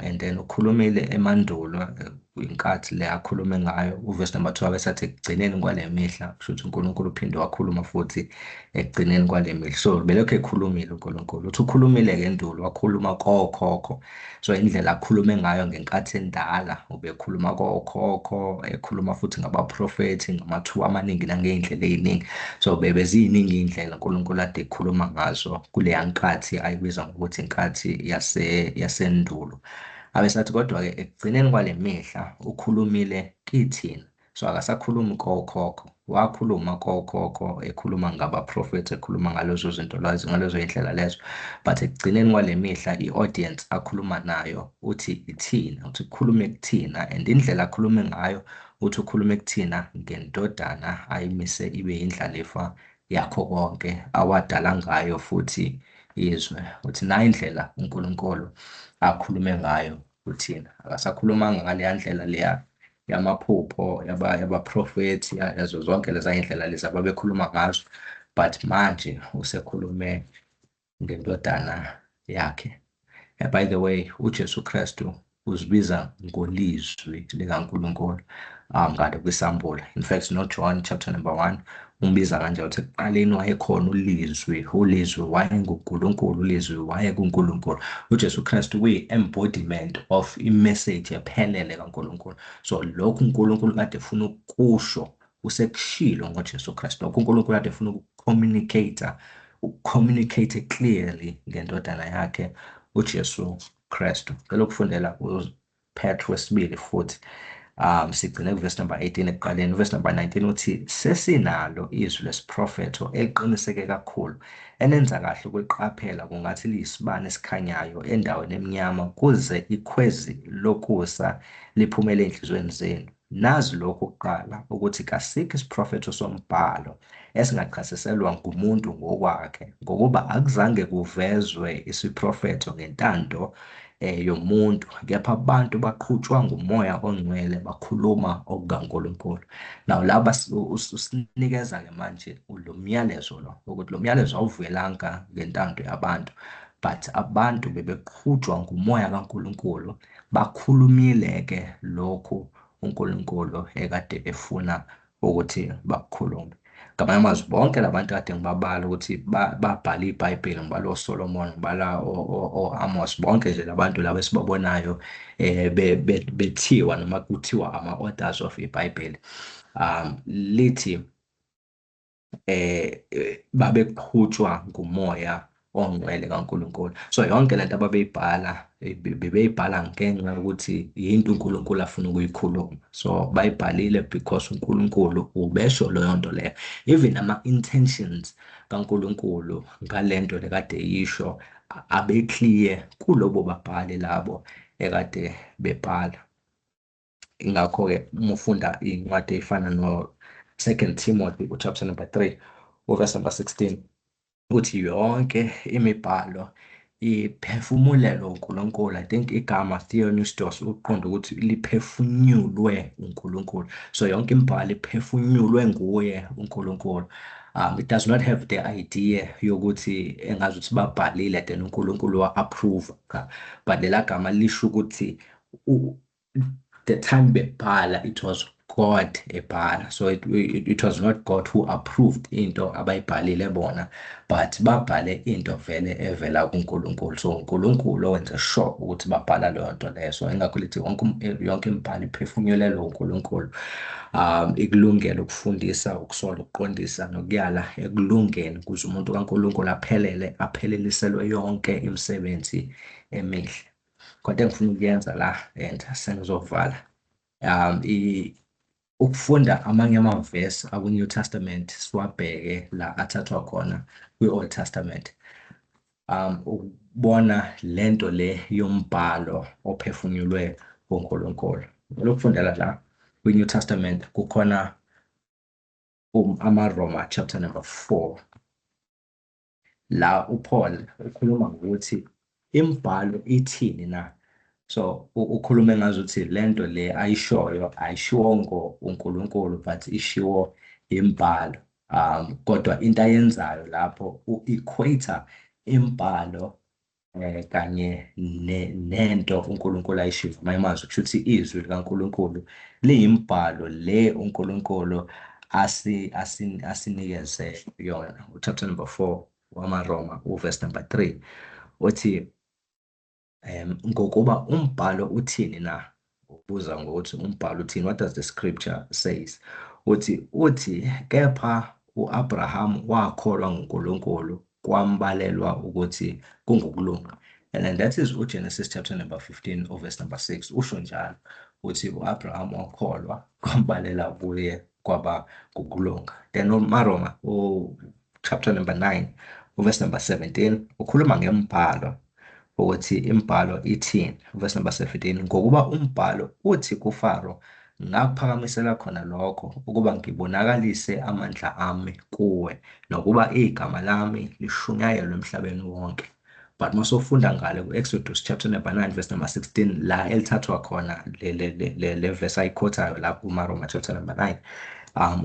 and then ukhulumile emandulo inkathi le akhulume ngayo. Uvesi number 2 abesathi ekugcineni kwale mihla, kusho ukuthi uNkulunkulu uphinde wakhuluma futhi ekugcineni kwale mihla. So belokhu ekhulumile uNkulunkulu, uthi ukhulumile-ke endulo, wakhuluma kokhokho. So indlela akhulume ngayo ngenkathi endala, ubekhuluma kokhokho, ekhuluma futhi ngabaprofethi ngamathuba amaningi nangey'ndlela ey'ningi. So bebeziningi iy'ndlela uNkulunkulu ade ekhuluma ngazo kuleya nkathi ayibiza ngokuthi inkathi yasendulo. Abesathi kodwa-ke ekugcineni kwale mihla ukhulumile kithina So akasakhulumi kokhokho, wakhuluma kokhokho, ekhuluma ngabaprofethi, ekhuluma ngalezo zinto lezo, ngalezo y'ndlela lezo. But ekugcineni kwale mihla i-audience akhuluma nayo uthi ithina, uthi ukhulume kuthina, and indlela akhulume ngayo uthi ukhulume kuthina ngendodana ayimise ibe yindlalifa yakho konke awadala ngayo futhi izwe. Uthi nayo indlela uNkulunkulu akhulume ngayo kuthina. Akasakhulumanga ngaleya ndlela leya yamaphupho yabaprofethi yazo zonke leza y'ndlela lezi ababekhuluma ngazo, but manje usekhulume ngendodana yakhe. By the way, uJesu Kristu uzibiza ngolizwi likaNkulunkulu ngale kwisambula. In fact, no-John chapter number 1 umbiza kanjalo, uthi ekuqaleni wayekhona ulizwi, ulizwi wayenguNkulunkulu, ulizwi wayekuNkulunkulu. uJesu Kristu kuyi-embodiment of imessage ephelele kaNkulunkulu. So lokhu uNkulunkulu kade efuna ukusho usekushilo ngoJesu Kristu. Lokhu uNkulunkulu kade efuna uku-communicate clearly ngendodana yakhe uJesu Kristu. Ngicela ukufundela uPetru 2 futhi sigcine kuverse number 18 ekuqaleni. Verse number 19 uthi sesinalo izwi lesiprofetho eliqiniseke kakhulu, enenza kahle ukweqaphela kungathi liyisibane esikhanyayo endaweni emnyama, kuze ikhwezi lokusa liphumele ey'nhliziyweni zenu. Nazi lokhu kuqala, ukuthi kasikho isiprofetho sombhalo esingachasiselwa ngumuntu ngokwakhe, ngokuba akuzange kuvezwe isiprofetho ngentando yomuntu, kepha abantu baqhutshwa ngumoya ongcwele bakhuluma okukaNkulunkulu. Now laba usinikeza-ke manje lo myalezo lo, ukuthi lo myalezo awuvelanga ngentando yabantu, but abantu bebeqhutshwa ngumoya kaNkulunkulu, bakhulumile-ke lokhu uNkulunkulu ekade efuna ukuthi bakukhulume. Ngamanye amazwi bonke labantu kade ngibabala ukuthi babhala iBhayibheli, ngibala oSolomon, ngibala o-Amos, bonke nje labantu laba esibabonayo bethiwa noma kuthiwa ama-authors of iBhayibheli, lithi babeqhutshwa ngumoya ongcwele kaNkulunkulu. So yonke lento ababeyibhala bebeyibhala ngenxa yokuthi yinto uNkulunkulu afuna ukuyikhuluma. So bayibhalile because uNkulunkulu ubesho leyo nto leyo. Even ama-intentions kaNkulunkulu ngalento lekade yisho abe-clear kulobo babhali labo ekade bebhala. Ingakho-ke uma ufunda iy'ncwadi ey'fana no-2 Timothy chapter number 3 verse number 16 uthi yonke imibhalo iphefumulelwe uNkulunkulu. I think igama theopneustos uqonda ukuthi liphefumulwe uNkulunkulu. So yonke imibhalo iphefumulwe nguye uNkulunkulu. It does not have the idea yokuthi engazuthi babhalile then uNkulunkulu wa-approve, but lela gama lisho ukuthi the time bebhala it was God ebhala. So it was not God who approved into abayibhalile bona, but babhale into vele evela kuNkulunkulu. So uNkulunkulu wenza sure ukuthi babhala leyo nto leyo. So ingakho lithi yonke imibhalo iphefumulelwe uNkulunkulu, ikulungele ukufundisa, ukusola, ukuqondisa nokuyala ekulungeni, ukuze umuntu kaNkulunkulu apheleliselwe yonke imisebenzi emihle. Kodwa engifuna ukuyenza la and sengizovala ukufunda amanye amavesi aku-New Testament siwabheke la athathwa khona kwi-Old Testament, ukubona lento le yombhalo ophefumulwe uNkulunkulu. Lokufundela la kwi-New Testament kukhona amaRoma chapter number 4 la uPaul ukhuluma ngokuthi imbhalo ithini na. So ukhulume ngazuthi lento le ayishoyo ayishiwongo uNkulunkulu but ishiwo imbhalo. Kodwa into ayenzayo lapho u-equator imbhalo kanye nento uNkulunkulu ayishiwo. Ngamanye amazwi kusho ukuthi izwi likaNkulunkulu liyimbhalo le uNkulunkulu asinikeze yona. Chapter number 4 wamaRoma verse number 3 uthi ngokuba umbhalo uthini na. Ubuza ngokuthi umbhalo uthini, what does the scripture says? Uthi kepha u-Abraham wakholwa nguNkulunkulu kwambalelwa ukuthi kungokulunga. And then that is uGenesis chapter number 15 verse number 6 usho njalo uthi u-Abraham wakholwa kwambalela kuye kwaba kukulunga. Then uMaroma, chapter number 9, verse number 17, ukhuluma ngembhalo ukuthi imbhalo ithini. Verse number 17, ngokuba umbhalo uthi kuFaro, ngakuphakamisela khona lokho ukuba ngibonakalise amandla ami kuwe, nokuba igama lami lishunyayelwe emhlabeni wonke. But masofunda ngale ku-Exodus chapter number 9 verse number 16 la elithathwa khona le verse ayikhothayo la kuMaroma chapter number 9,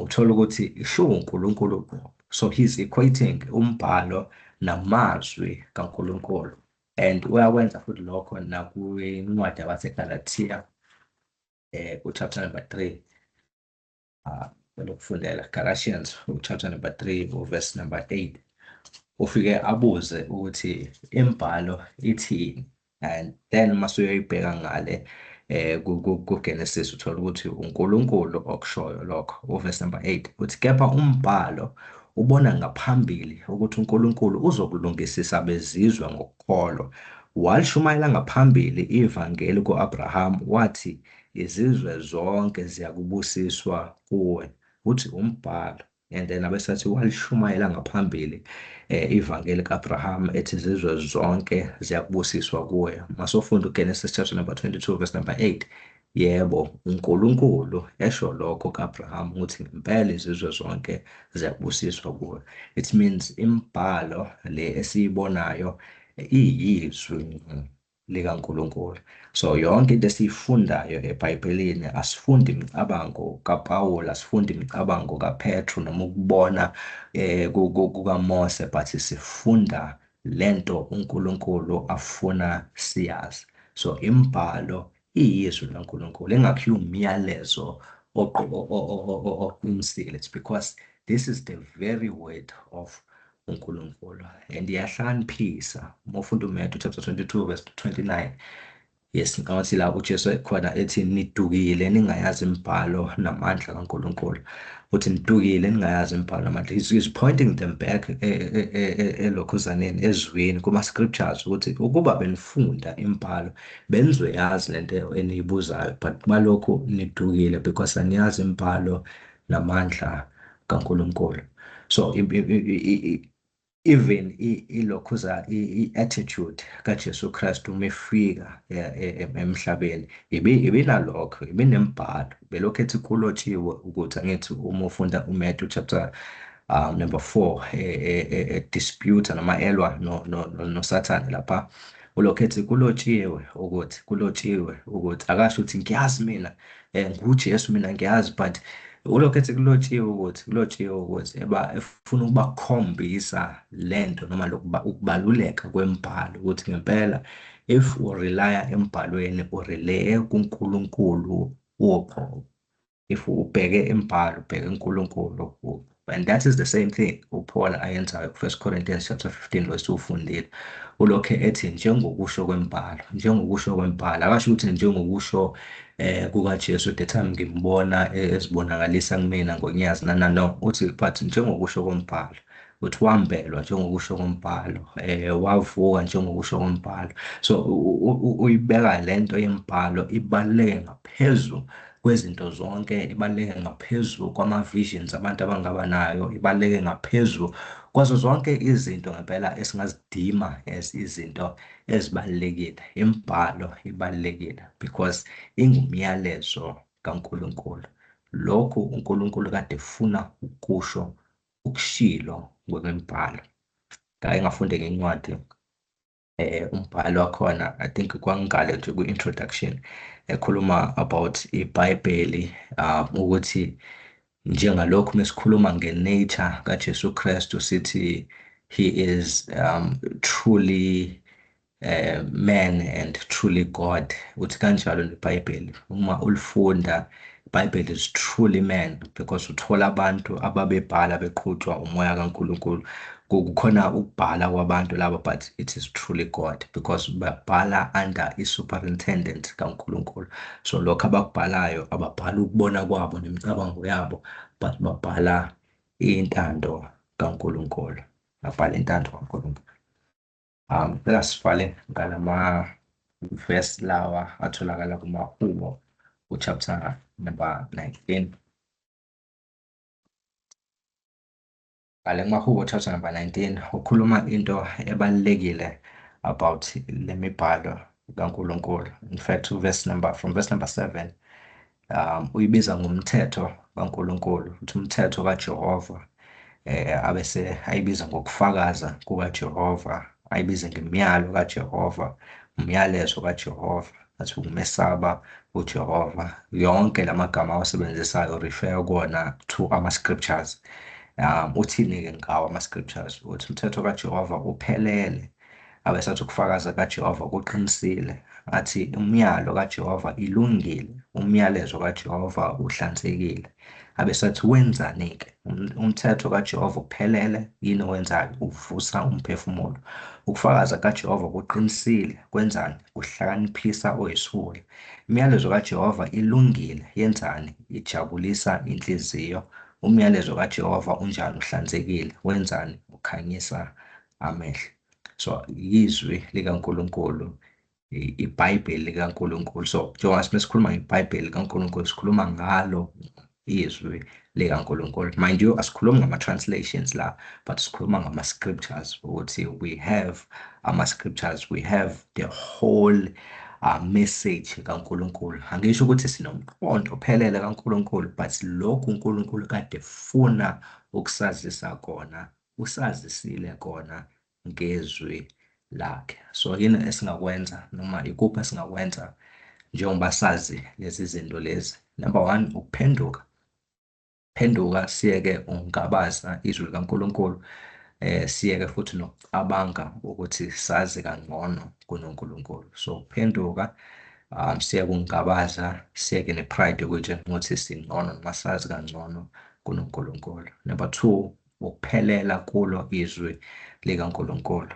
uthola ukuthi isho uNkulunkulu. So he's equating umbhalo namazwi kaNkulunkulu, and uyakwenza futhi lokho nakwincwadi yabaseGalatia ku-chapter number 3, lokufundela Galatians chapter number 3 verse number 8, ufike abuze ukuthi imbhalo ithini, and then masuyoyibheka ngale kuGenesis uthola ukuthi uNkulunkulu okushoyo lokho. Uverse number 8 uthi kepha umbhalo ubona ngaphambili ukuthi uNkulunkulu uzokulungisisa bezizwe ngokukholwa. Walishumayela ngaphambili ivangeli ku-Abraham wathi izizwe zonke ziyakubusiswa kuwe. Uthi umbhalo, and then abesathi walishumayela ngaphambili ivangeli ka-Abraham ethi izizwe zonke ziyakubusiswa kuwe. Masofunda uGenesis chapter number 22 verse number 8, yebo, uNkulunkulu esho lokho ka-Abraham ukuthi ngempela izizwe zonke ziyakubusiswa kuwe. It means imbhalo le esiyibonayo iyizwi likaNkulunkulu. So yonke into esiyifundayo eBhayibhelini asifundi imicabango kaPawulu, asifundi imicabango kaPetru noma ukubona kukaMose, but sifunda lento uNkulunkulu afuna siyazi. So imbhalo iyizwi laNkulunkulu, engakhiwo umyalezo oqinisile. It's because this is the very word of uNkulunkulu, and iyahlakaniphisa. Uma ufunda uMathewu chapter 22 verse 29, yes, ngathi la uJesu khona ethi nidukile ningayazi imbhalo namandla kaNkulunkulu, uthi nidukile ningayazi imbhalo namandla. He's pointing them back elokhuzaneni, ezweni, kuma-scriptures ukuthi ukuba benifunda imbhalo benizoyazi lento eniyibuzayo, but balokhu nidukile because aniyazi imbhalo namandla kaNkulunkulu. So even ilokhuza i-attitude kaJesu Kristu uma efika emhlabeni ibinalokho, ibinemibhalo, belokhu ethi kulotshiwe ukuthi angithi uma ufunda uMathewu chapter number 4 dispute noma elwa noSathane lapha, ulokhu ethi kulotshiwe ukuthi akasho ukuthi ngiyazi mina nguJesu mina ngiyazi, but ulokhu ethi kulotshiwe ukuthi efuna ukubakhombisa lento noma ukubaluleka kwembhalo, ukuthi ngempela if urelaya embhalweni ureleye kuNkulunkulu woqobo. If ubheke embhalo ubheke uNkulunkulu, and that is the same thing uPaul ayenzayo ku 1 Corinthians chapter 15 verse 2 ufundile. Ulokhu ethi njengokusho kwembhalo, akasho ukuthi njengokusho kukaJesu the time ngimbona ezibonakalisa kumina ngonyazi no, uthi but njengokusho kombhalo, uthi wambelwa njengokusho kombhalo, wavuka njengokusho kombhalo. So uyibeka lento yembhalo ibaluleke ngaphezu kwezinto zonke, ibaluleke ngaphezu kwama-visions abantu abangaba nayo, ibaluleke ngaphezu kwazo zonke izinto ngempela esingazidima as izinto ezibalulekile. Imbhalo ibalulekile because ingumyalezo kaNkulunkulu. Lokhu uNkulunkulu kade efuna ukusho ukushilo ngokwembhalo. Ngake ngafunde ngencwadi umbhalo wakhona, I think kwangale nje ku-introduction, ekhuluma about iBhayibheli, ukuthi njengalokhu mesikhuluma nge-nature kaJesu Kristu sithi he is truly man and truly God. Uthi kanjalo neBhayibheli, uma ulifunda iBhayibheli is truly man because uthola abantu ababebhala beqhutshwa umoya kaNkulunkulu. Kukhona ukubhala kwabantu laba, but it is truly God because babhala under i-superintendent kaNkulunkulu. So lokho abakubhalayo ababhala ukubona kwabo nemicabango yabo, but babhala intando kaNkulunkulu, babhala intando kaNkulunkulu. Phela sivale ngalama verse lawa atholakala kuMahubo uchapter number 19. Ngale kumahubo chapter number 19 ukhuluma into ebalulekile about le mibhalo kaNkulunkulu. In fact, from verse number 7, uyibiza ngumthetho kaNkulunkulu, uthi umthetho kaJehova, abese ayibiza ngokufakaza kukaJehova, ayibize ngemiyalo kaJehova, umyalezo kaJehova, athi ukumesaba uJehova. Yonke lamagama awasebenzisayo refer kuwona to ama-scriptures. Uthini-ke ngawo ama-scriptures? Uthi umthetho kaJehova uphelele, abese athi ukufakaza kaJehova kuqinisile, athi umyalo kaJehova ilungile, umyalezo kaJehova uhlanzekile. Abese athi wenzani-ke? Umthetho kaJehova uphelele, yini owenzayo? Uvusa umphefumulo. Ukufakaza kaJehova kuqinisile, kwenzani? Kuhlakaniphisa oyisifula. Imiyalezo kaJehova ilungile, yenzani? Ijabulisa inhliziyo. Umyalezo kaJehova unjani? Uhlanzekile, wenzani? Ukhanyisa amehlo. So izwi likaNkulunkulu, iBhayibheli likaNkulunkulu. So njengoba sikhuluma ngeBhayibheli likaNkulunkulu, sikhuluma ngalo izwi likaNkulunkulu. Mind you, asikhulumi ngama-translations la, but sikhuluma ngama-scriptures, ukuthi we have ama-scriptures, we have the whole message kaNkulunkulu. Angisho ukuthi sinomqondo ophelele kaNkulunkulu, but lokhu uNkulunkulu kade funa ukusazisa kona, usazisile kona ngezwi lakhe. So yini esingakwenza, noma ikuphi esingakwenza njengoba sazi lezi zinto lezi? Number 1, ukuphenduka. Phenduka, siyeke ukungabaza izwi likaNkulunkulu, siyeke futhi nokucabanga ukuthi sazi kangcono kunoNkulunkulu. So phenduka, siyeke ukungabaza, siyeke ne-pride yokuthi ukuthi singcono noma sazi kangcono kunoNkulunkulu. Number 2, ukuphelela kulo izwi likaNkulunkulu.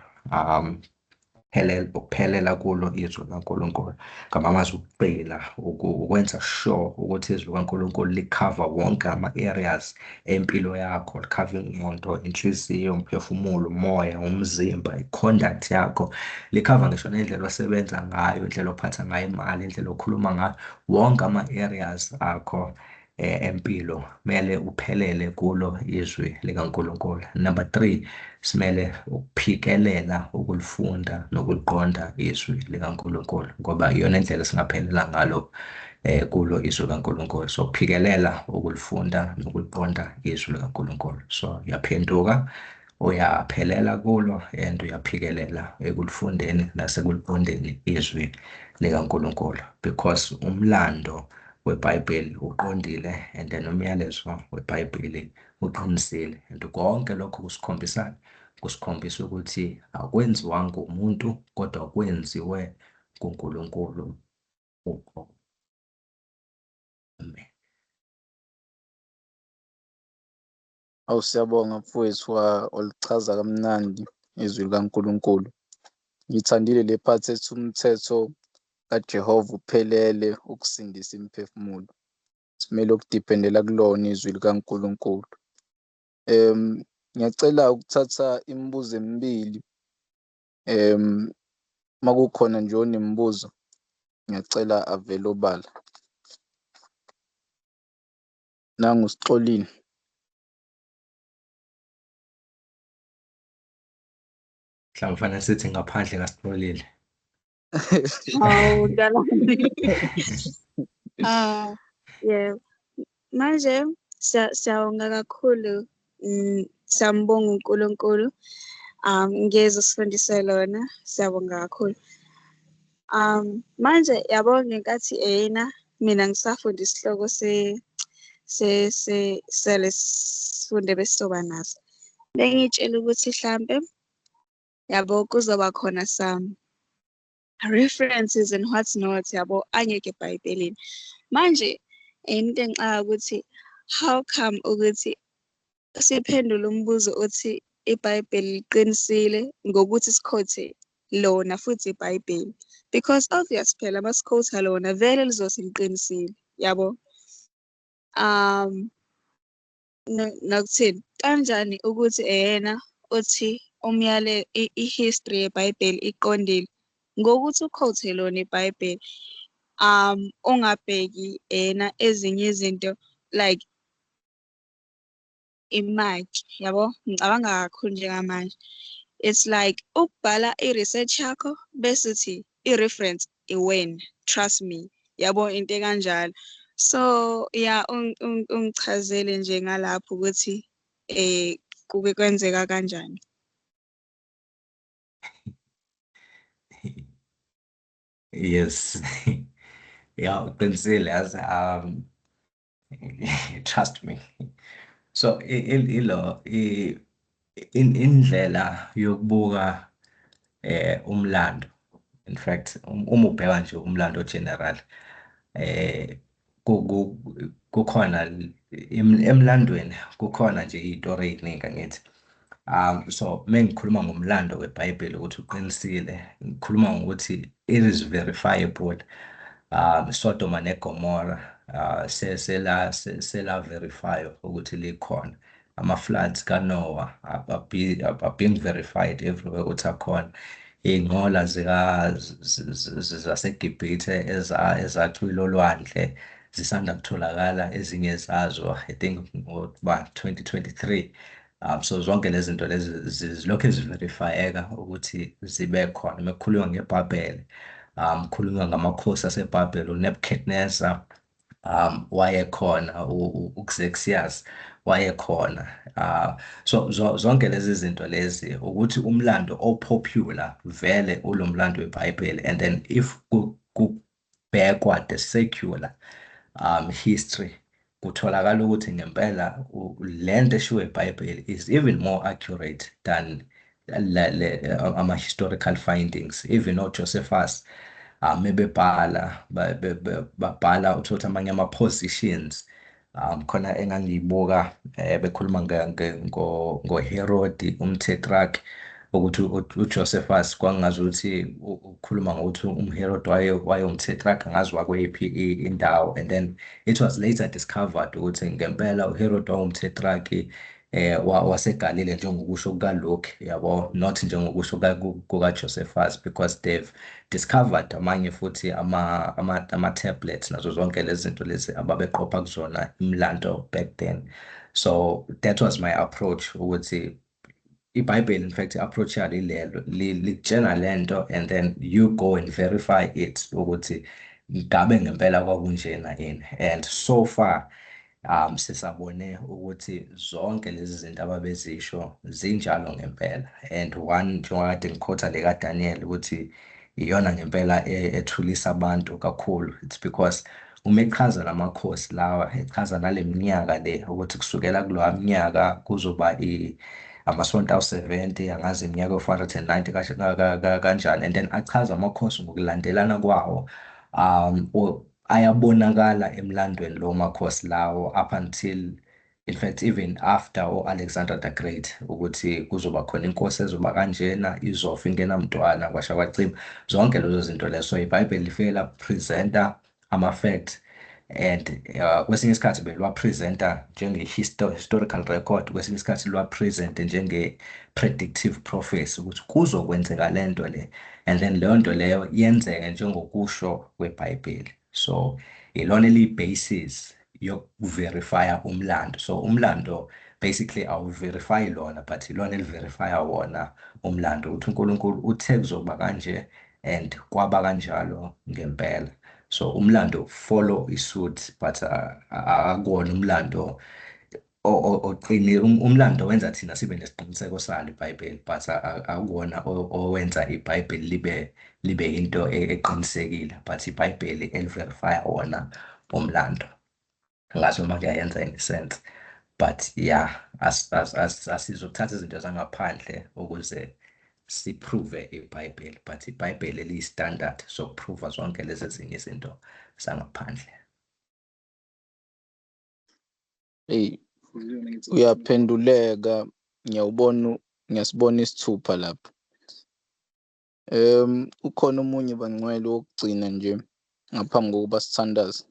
Ukuphelela kulo izwi likaNkulunkulu, ngamazwi ukugxila, ukwenza sure ukuthi izwi likaNkulunkulu likhava wonke ama-areas empilo yakho, likhava ingqondo, inhliziyo, umphefumulo, umoya, umzimba, i-conduct yakho, likhava ngisho nendlela osebenza ngayo, indlela ophatha ngayo imali, indlela okhuluma ngayo, wonke ama-areas akho empilo kumele uphelele kulo izwi likaNkulunkulu. Number 3, simele ukuphikelela ukulifunda nokuliqonda izwi likaNkulunkulu, ngoba iyona indlela esingaphelela ngalo kulo izwi likaNkulunkulu. So ukuphikelela ukulifunda nokuliqonda izwi likaNkulunkulu. So uyaphenduka, uyaphelela kulo, and uyaphikelela ekulifundeni nasekuliqondeni izwi likaNkulunkulu, because umlando weBhayibheli uqondile, and then umyalezo weBhayibheli uqinisile, and konke lokho kusikhombisa ukuthi akwenziwanga umuntu, kodwa kwenziwe kuNkulunkulu uqobo. Amen. Awu, siyabonga mfowethu olichaza kamnandi izwi likaNkulunkulu. Ngithandile le part ethi umthetho kaJehova uphelele ukusindisa imiphefumulo. Simele ukudiphendela kulona izwi likaNkulunkulu. Ngiyacela ukuthatha imibuzo emibili. Makukhona nje onemibuzo, ngiyacela avele obala. Nangu Sixolile. Mhlawumbe kufanele sithi ngaphandle kaSixolile. Hawu Nkalandi. Yebo. Manje siyabonga kakhulu, siyambonga uNkulunkulu. Ngeze usifundise lona, siyabonga kakhulu. Manje yabo ngenkathi mina ngisafunda isihloko selesifunde besizoba naso. Bengitshela ukuthi mhlambe yabo kuzoba khona some references and what's not yabo angeke eBhayibhelini. Manje into engicabanga ukuthi how come ukuthi siphendule umbuzo othi iBhayibheli liqinisile ngokuthi sikhothe lona futhi iBhayibheli, because obvious phela masikhotha lona vele lizothi liqinisile yabo. Nokuthini kanjani ukuthi uthi umyale i-history yeBhayibheli iqondile ngokuthi ukhothe lona iBhayibheli. ungabheki ezinye izinto like image, yabo? Ngicabanga kakhulu njengamanje. It's like ukubhala i-research yakho bese uthi i-reference iwena, trust me, yabo into ekanjalo. So yeah, ungichazele nje ngalapho ukuthi kuke kwenzeka kanjani. Yes. Yeah, uqinisile yazi trust me. So indlela yokubuka umlando, in fact uma ubheka nje umlando general kukhona emlandweni kukhona nje iy'tori ey'ningi angithi. So mengikhuluma ngomlando weBhayibheli ukuthi uqinisile, ngikhuluma ngokuthi it is verifiable. Sodoma neGomora sela verify ukuthi likhona. Ama-floods kaNoah are being verified everywhere ukuthi akhona. Iy'nqola zaseGibhithe ezachwila olwandle zisanda kutholakala ezinye zazo, I think ngoba 2023. So zonke lezi zinto lezi zilokhu ziverifyeka ukuthi zibe khona. Mekukhulunywa ngeBhabhele, kukhulunywa ngamakhosi aseBhabhele, uNebuchadnezzar wayekhona, uXerxes wayekhona. So zonke lezi zinto lezi ukuthi umlando opopular vele ulo mlando weBhayibheli, and then if kubhekwa the secular history kutholakala ukuthi ngempela lento eshiwo eBhayibheli is even more accurate than ama-historical findings. Even oJosephus mebebhala babhala uthola amanye ama-positions khona engangiyibuka bekhuluma ngoHerodi umTetrarch ukuthi uJosephus kwangazuthi ukhuluma ngokuthi umHerod wayewumTetrarch angazi wakweyiphi indawo, and then it was later discovered ukuthi ngempela uHerod wawumTetrarch waseGalile njengokusho kukaLuke, yabo, not njengokusho kukaJosephus, because they've discovered amanye futhi ama-tablets nazo zonke lezi zinto lezi ababeqopha kuzona imlando back then. So that was my approach ukuthi iBhayibheli, in fact, i-approach yalo ilelo likutshena lento and then you go and verify it ukuthi ngabe ngempela kwakunjena yini. And so far sisabone ukuthi zonke lezi zinto ababezisho zinjalo ngempela. And one njengoba kade ngikhotha le kaDaniel ukuthi iyona ngempela ethulisa abantu kakhulu. It's because uma echaza lamakhosi lawa, echaza nale minyaka le ukuthi kusukela kulowa minyaka kuzoba amasonto awu-70, angazi iminyaka ewu-490 kanjani, and then achaza amakhosi ngokulandelana kwawo. Ayabonakala emlandweni lo makhosi lawo up until, in fact, even after u-Alexander the Great, ukuthi kuzoba khona inkosi ezoba kanjena, izofa ingenamntwana, kwasha kwacima, zonke lezo zinto lezo. So iBhayibheli lifike lapresenta ama-facts, and kwesinye isikhathi beliwapresenta njenge-historical record, kwesinye isikhathi liwapresente njenge-predictive prophecy ukuthi kuzokwenzeka lento le, and then leyo nto leyo yenzeke njengokusho kweBhayibheli. So ilona eliyi-basis yokuverifya umlando. So umlando basically awuverifyi lona, but ilona eliverifya wona umlando ukuthi uNkulunkulu uthe kuzoba kanje and kwaba kanjalo ngempela. So umlando follow isuit, but akuwona umlando oqinile. Umlando wenza thina sibe nesiqiniseko salo iBhayibheli, but akuwona owenza iBhayibheli libe into eqinisekile, but iBhayibheli eliverifya wona umlando. Ngathi noma kuyayenza any sense, but yeah, asizokuthatha izinto zangaphandle ukuze siprove iBhayibheli, but iBhayibheli eliyi-standard sokuprova zonke lezi ezinye izinto zangaphandle. Eyi, uyaphenduleka, ngiyasibona isithupha lapha. Ukhona omunye bangcwele wokugcina nje ngaphambi kokuba sithandaze.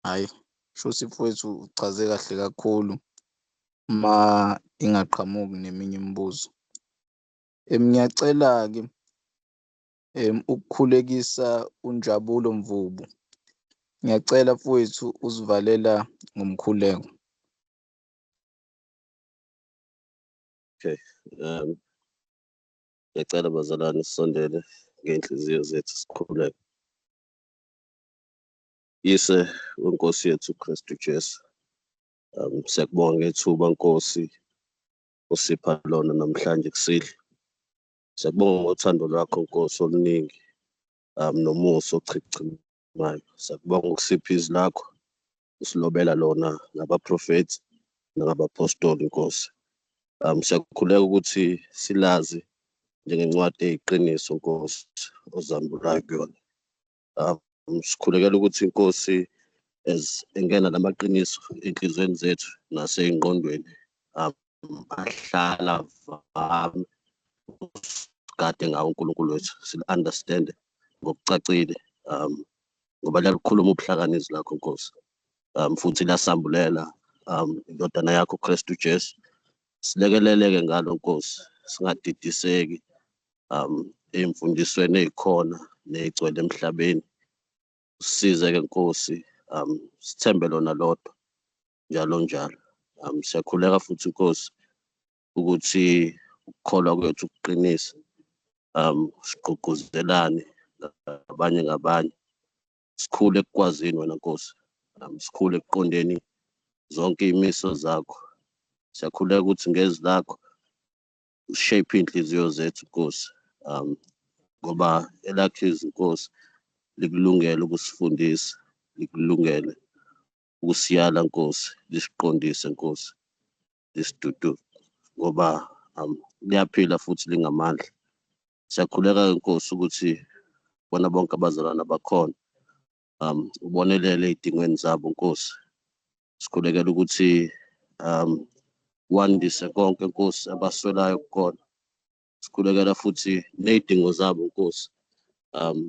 Hhayi, sho sifowethu uchaze kahle kakhulu. ma ingaqhamuki neminye imibuzo. Ngiyacela-ke ukukhulekisa uNjabulo Mvubu. Ngiyacela mfowethu usivalela ngomkhuleko. Okay. Ngiyacela bazalwane sisondele ngey'nhliziyo zethu sikhuleke. Yise weNkosi yethu uKristu Jesu. Siyakubonga ngethuba Nkosi osipha lona namhlanje kusidla. Siyakubonga ngothando lwakho Nkosi oluningi nomusa ochichimayo. Siyakubonga ukusipha izwi lakho usilobela lona ngabaprofethi nangabapostoli Nkosi. Siyakukhuleka ukuthi silazi njengencwadi eyiqiniso Nkosi ozambulayo kuyona. Sikhulekela ukuthi Nkosi engena lamaqiniso enhlizweni zethu nasey'ngqondweni ahlala vame kade ngawo uNkulunkulu wethu sil-understand ngokucacile ngoba liyalukhuluma ubuhlakani izwi lakho Nkosi. Futhi lasambulela indodana yakho uKristu Jesu. Silekeleleke ngalo Nkosi singadidiseki ey'mfundisweni ey'khona ney'gcwele emhlabeni. Usisize-ke Nkosi sithembe lona lodwa njalo njalo. Siyakhuleka futhi Nkosi ukuthi ukukholwa kwethu kuqinise, sigqugquzelane ngabanye ngabanye, sikhule ekukwazini wena Nkosi, sikhule ekuqondeni zonke iy'miso zakho. Siyakhuleka ukuthi ngezwi lakho ushape iy'nhliziyo zethu Nkosi, ngoba elakho izwi Nkosi likulungele ukusifundisa, likulungele ukusiyala Nkosi, lisiqondise Nkosi, lisiduduze ngoba liyaphila futhi lingamandla. Siyakhuleka Nkosi ukuthi bona bonke abazalwane abakhona ubonelele ey'dingweni zabo Nkosi. Sikhulekela ukuthi wandise konke Nkosi abaswelayo kukona. Sikhulekela futhi ney'dingo zabo Nkosi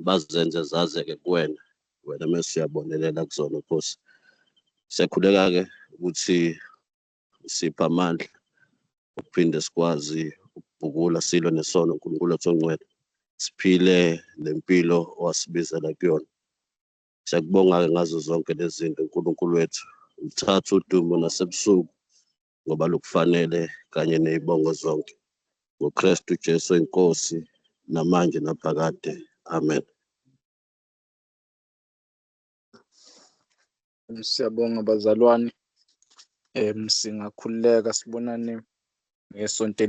bazenze zazeke kuwena, wena mese uyabonelela kuzona Nkosi. Siyakhuleka-ke ukuthi sipha amandla ukuphinde sikwazi ukubhukula silwe nesono uNkulunkulu wethu ongcwele, siphile lempilo owasibizela kuyona. Siyakubonga-ke ngazo zonke lezi zinto uNkulunkulu wethu, uthathe udumo nasebusuku ngoba lukufanele kanye ney'bongo zonke. NgoKristu Jesu inkosi namanje naphakade. Amen. Siyabonga bazalwane. Singakhululeka sibonane ngesonto